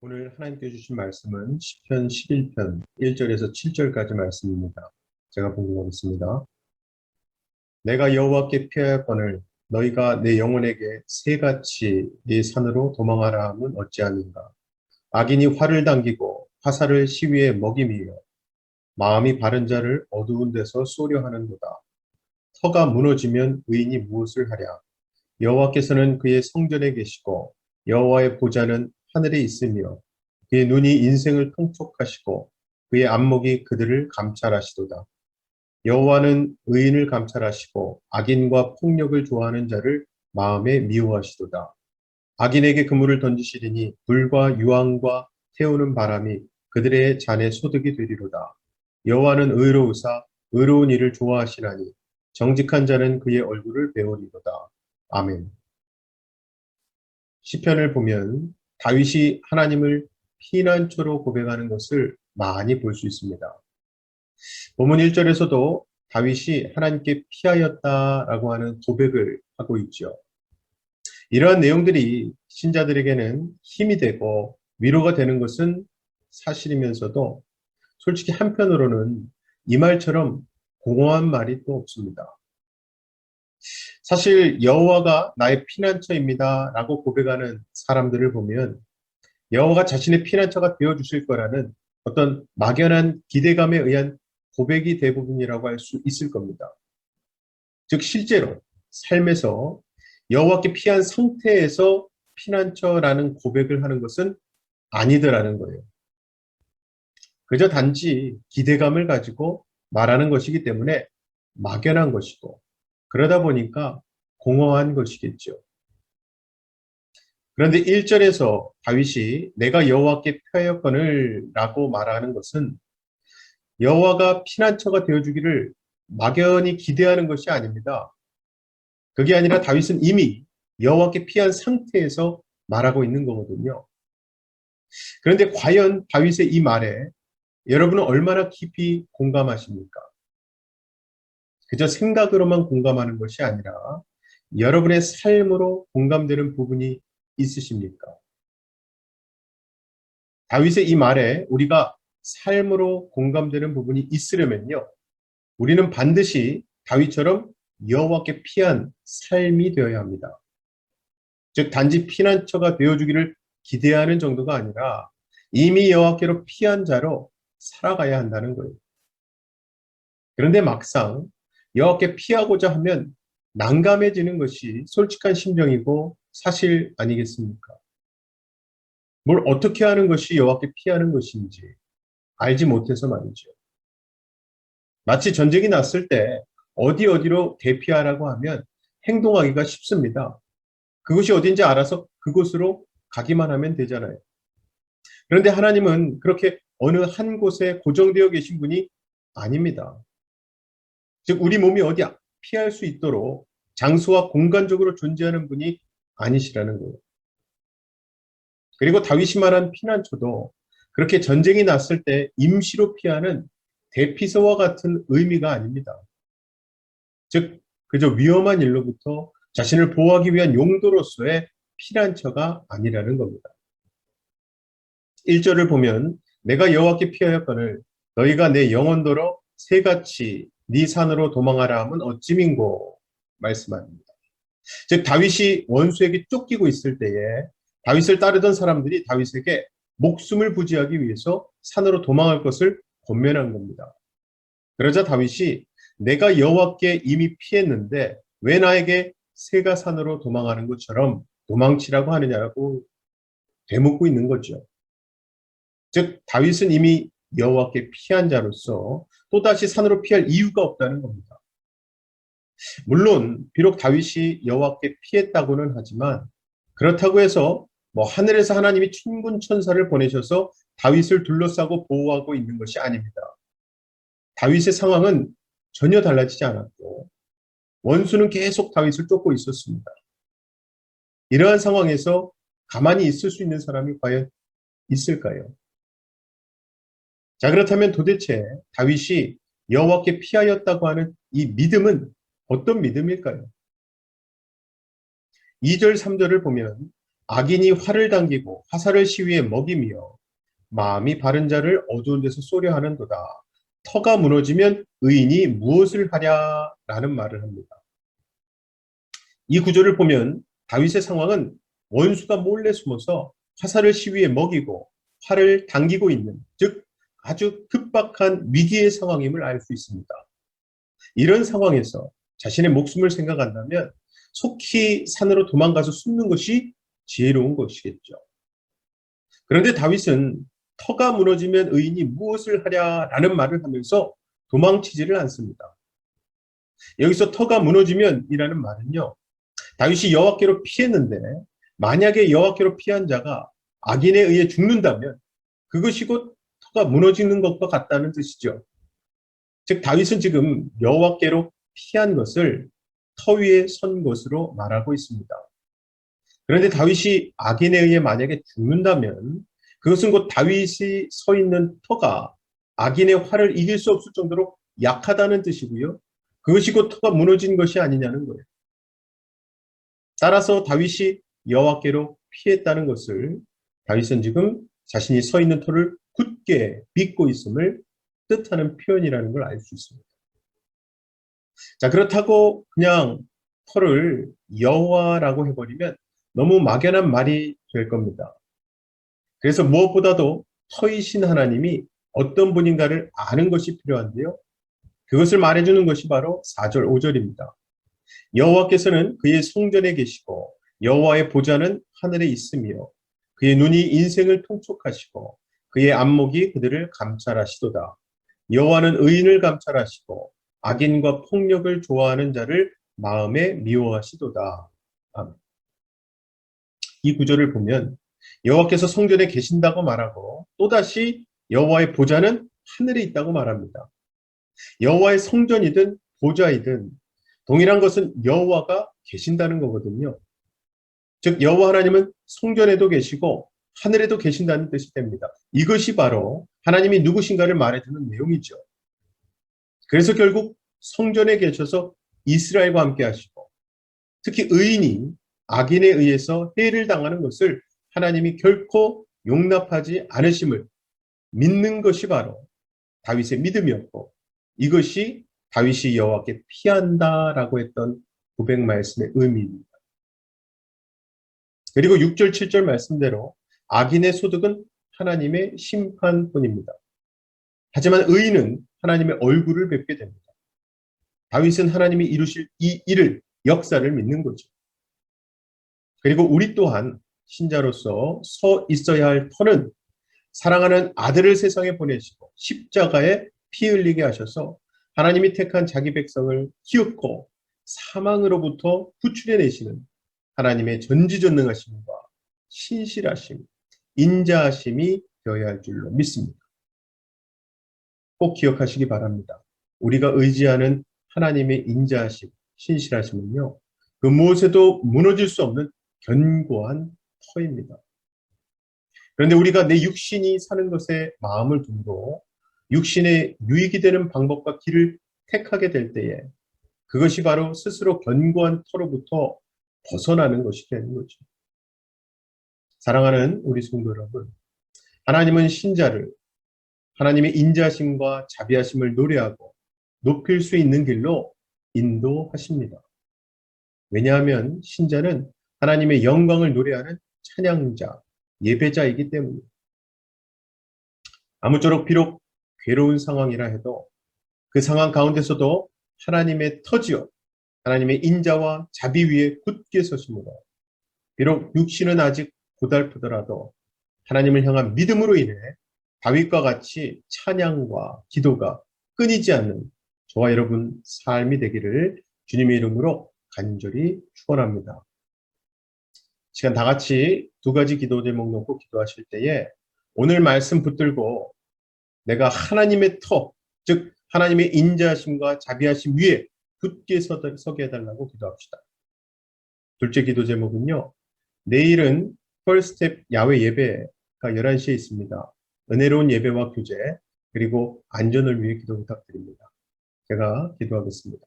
오늘 하나님께 주신 말씀은 시편 11편 1절에서 7절까지 말씀입니다. 제가 봉독하겠습니다. 내가 여호와께 피하였거늘 너희가 내 영혼에게 새같이 네 산으로 도망하라 함은 어찌함인가. 악인이 활을 당기고 화살을 시위에 먹임이여 마음이 바른 자를 어두운 데서 쏘려 하는도다. 터가 무너지면 의인이 무엇을 하랴. 여호와께서는 그의 성전에 계시고 여호와의 보좌는 하늘에 있으며 그의 눈이 인생을 통촉하시고 그의 안목이 그들을 감찰하시도다. 여호와는 의인을 감찰하시고 악인과 폭력을 좋아하는 자를 마음에 미워하시도다. 악인에게 그물을 던지시리니 불과 유황과 태우는 바람이 그들의 잔의 소득이 되리로다. 여호와는 의로우사 의로운 일을 좋아하시나니 정직한 자는 그의 얼굴을 배우리로다. 아멘. 시편을 보면 다윗이 하나님을 피난처로 고백하는 것을 많이 볼 수 있습니다. 본문 1절에서도 다윗이 하나님께 피하였다라고 하는 고백을 하고 있죠. 이러한 내용들이 신자들에게는 힘이 되고 위로가 되는 것은 사실이면서도 솔직히 한편으로는 이 말처럼 공허한 말이 또 없습니다. 사실 여호와가 나의 피난처입니다 라고 고백하는 사람들을 보면 여호와가 자신의 피난처가 되어주실 거라는 어떤 막연한 기대감에 의한 고백이 대부분이라고 할 수 있을 겁니다. 즉 실제로 삶에서 여호와께 피한 상태에서 피난처라는 고백을 하는 것은 아니더라는 거예요. 그저 단지 기대감을 가지고 말하는 것이기 때문에 막연한 것이고 그러다 보니까 공허한 것이겠죠. 그런데 1절에서 다윗이 내가 여호와께 피하였거늘 라고 말하는 것은 여호와가 피난처가 되어주기를 막연히 기대하는 것이 아닙니다. 그게 아니라 다윗은 이미 여호와께 피한 상태에서 말하고 있는 거거든요. 그런데 과연 다윗의 이 말에 여러분은 얼마나 깊이 공감하십니까? 그저 생각으로만 공감하는 것이 아니라 여러분의 삶으로 공감되는 부분이 있으십니까? 다윗의 이 말에 우리가 삶으로 공감되는 부분이 있으려면요. 우리는 반드시 다윗처럼 여호와께 피한 삶이 되어야 합니다. 즉 단지 피난처가 되어주기를 기대하는 정도가 아니라 이미 여호와께로 피한 자로 살아가야 한다는 거예요. 그런데 막상 여호와께 피하고자 하면 난감해지는 것이 솔직한 심정이고 사실 아니겠습니까? 뭘 어떻게 하는 것이 여호와께 피하는 것인지 알지 못해서 말이죠. 마치 전쟁이 났을 때 어디로 대피하라고 하면 행동하기가 쉽습니다. 그것이 어딘지 알아서 그곳으로 가기만 하면 되잖아요. 그런데 하나님은 그렇게 어느 한 곳에 고정되어 계신 분이 아닙니다. 즉 우리 몸이 어디 피할 수 있도록 장소와 공간적으로 존재하는 분이 아니시라는 거예요. 그리고 다윗이 말한 피난처도 그렇게 전쟁이 났을 때 임시로 피하는 대피소와 같은 의미가 아닙니다. 즉 그저 위험한 일로부터 자신을 보호하기 위한 용도로서의 피난처가 아니라는 겁니다. 1절을 보면 내가 여호와께 피하였거늘 너희가 내 영혼도로 새같이 네 산으로 도망하라 함은 어찌민고 말씀합니다. 즉 다윗이 원수에게 쫓기고 있을 때에 다윗을 따르던 사람들이 다윗에게 목숨을 부지하기 위해서 산으로 도망할 것을 권면한 겁니다. 그러자 다윗이 내가 여호와께 이미 피했는데 왜 나에게 새가 산으로 도망하는 것처럼 도망치라고 하느냐고 되묻고 있는 거죠. 즉 다윗은 이미 여호와께 피한 자로서 또다시 산으로 피할 이유가 없다는 겁니다. 물론 비록 다윗이 여호와께 피했다고는 하지만 그렇다고 해서 하늘에서 하나님이 천군 천사를 보내셔서 다윗을 둘러싸고 보호하고 있는 것이 아닙니다. 다윗의 상황은 전혀 달라지지 않았고 원수는 계속 다윗을 쫓고 있었습니다. 이러한 상황에서 가만히 있을 수 있는 사람이 과연 있을까요? 자, 그렇다면 도대체 다윗이 여호와께 피하였다고 하는 이 믿음은 어떤 믿음일까요? 2절, 3절을 보면 악인이 활을 당기고 화살을 시위에 먹이며 마음이 바른 자를 어두운 데서 쏘려 하는도다. 터가 무너지면 의인이 무엇을 하랴? 라는 말을 합니다. 이 구절을 보면 다윗의 상황은 원수가 몰래 숨어서 화살을 시위에 먹이고 활을 당기고 있는, 즉 아주 급박한 위기의 상황임을 알 수 있습니다. 이런 상황에서 자신의 목숨을 생각한다면 속히 산으로 도망가서 숨는 것이 지혜로운 것이겠죠. 그런데 다윗은 터가 무너지면 의인이 무엇을 하랴라는 말을 하면서 도망치지를 않습니다. 여기서 터가 무너지면이라는 말은요, 다윗이 여호와께로 피했는데 만약에 여호와께로 피한 자가 악인에 의해 죽는다면 그것이 곧 터가 무너지는 것과 같다는 뜻이죠. 즉 다윗은 지금 여호와께로 피한 것을 터 위에 선 것으로 말하고 있습니다. 그런데 다윗이 악인에 의해 만약에 죽는다면 그것은 곧 다윗이 서 있는 터가 악인의 활을 이길 수 없을 정도로 약하다는 뜻이고요. 그것이 곧 터가 무너진 것이 아니냐는 거예요. 따라서 다윗이 여호와께로 피했다는 것을 다윗은 지금 자신이 서 있는 터를 굳게 믿고 있음을 뜻하는 표현이라는 걸 알 수 있습니다. 자, 그렇다고 그냥 터를 여호와라고 해버리면 너무 막연한 말이 될 겁니다. 그래서 무엇보다도 터이신 하나님이 어떤 분인가를 아는 것이 필요한데요. 그것을 말해주는 것이 바로 4절, 5절입니다. 여호와께서는 그의 성전에 계시고 여호와의 보좌는 하늘에 있으며 그의 눈이 인생을 통촉하시고 그의 안목이 그들을 감찰하시도다. 여호와는 의인을 감찰하시고 악인과 폭력을 좋아하는 자를 마음에 미워하시도다. 아멘. 이 구절을 보면 여호와께서 성전에 계신다고 말하고 또다시 여호와의 보좌는 하늘에 있다고 말합니다. 여호와의 성전이든 보좌이든 동일한 것은 여호와가 계신다는 거거든요. 즉 여호와 하나님은 성전에도 계시고 하늘에도 계신다는 뜻이 됩니다. 이것이 바로 하나님이 누구신가를 말해주는 내용이죠. 그래서 결국 성전에 계셔서 이스라엘과 함께 하시고 특히 의인이 악인에 의해서 해를 당하는 것을 하나님이 결코 용납하지 않으심을 믿는 것이 바로 다윗의 믿음이었고 이것이 다윗이 여호와께 피한다라고 했던 고백 말씀의 의미입니다. 그리고 6절, 7절 말씀대로 악인의 소득은 하나님의 심판뿐입니다. 하지만 의인은 하나님의 얼굴을 뵙게 됩니다. 다윗은 하나님이 이루실 이 일을, 역사를 믿는 거죠. 그리고 우리 또한 신자로서 서 있어야 할 터는 사랑하는 아들을 세상에 보내시고 십자가에 피 흘리게 하셔서 하나님이 택한 자기 백성을 키웠고 사망으로부터 구출해내시는 하나님의 전지전능하심과 신실하심, 인자하심이 되어야 할 줄로 믿습니다. 꼭 기억하시기 바랍니다. 우리가 의지하는 하나님의 인자하심, 신실하심은요. 그 무엇에도 무너질 수 없는 견고한 터입니다. 그런데 우리가 내 육신이 사는 것에 마음을 두고 육신에 유익이 되는 방법과 길을 택하게 될 때에 그것이 바로 스스로 견고한 터로부터 벗어나는 것이 되는 거죠. 사랑하는 우리 성도 여러분, 하나님은 신자를 하나님의 인자심과 자비하심을 노래하고 높일 수 있는 길로 인도하십니다. 왜냐하면 신자는 하나님의 영광을 노래하는 찬양자, 예배자이기 때문입니다. 아무쪼록 비록 괴로운 상황이라 해도 그 상황 가운데서도 하나님의 터지어 하나님의 인자와 자비 위에 굳게 서심으로 비록 육신은 아직 고달프더라도 하나님을 향한 믿음으로 인해 다윗과 같이 찬양과 기도가 끊이지 않는 저와 여러분 삶이 되기를 주님의 이름으로 간절히 축원합니다. 시간 다 같이 두 가지 기도 제목 놓고 기도하실 때에 오늘 말씀 붙들고 내가 하나님의 터, 즉 하나님의 인자하심과 자비하심 위에 굳게 서게 해달라고 기도합시다. 둘째 기도 제목은요. 내일은 펄스텝 야외 예배가 11시에 있습니다. 은혜로운 예배와 교제 그리고 안전을 위해 기도 부탁드립니다. 제가 기도하겠습니다.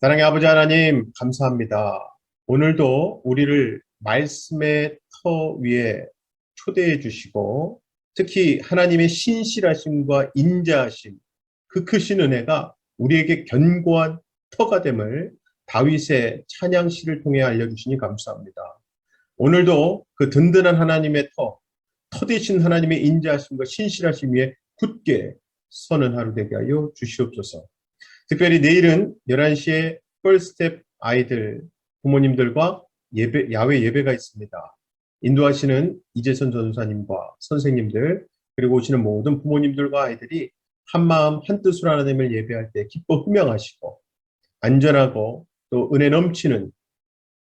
사랑의 아버지 하나님 감사합니다. 오늘도 우리를 말씀의 터 위에 초대해 주시고 특히 하나님의 신실하심과 인자하심, 그 크신 은혜가 우리에게 견고한 터가 됨을 다윗의 찬양시를 통해 알려주시니 감사합니다. 오늘도 그 든든한 하나님의 터 되신 하나님의 인자하심과 신실하심 위에 굳게 서는 하루 되게 하여 주시옵소서. 특별히 내일은 11시에 펄스텝 아이들 부모님들과 야외 예배가 있습니다. 인도하시는 이재선 전사님과 선생님들 그리고 오시는 모든 부모님들과 아이들이 한마음 한뜻으로 하나님을 예배할 때 기뻐 흠양하시고 안전하고 또 은혜 넘치는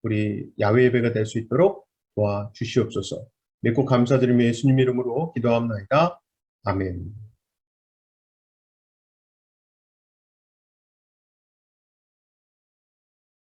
우리 야외 예배가 될 수 있도록 도와주시옵소서. 맺고 감사드리며 예수님 이름으로 기도합나이다. 아멘.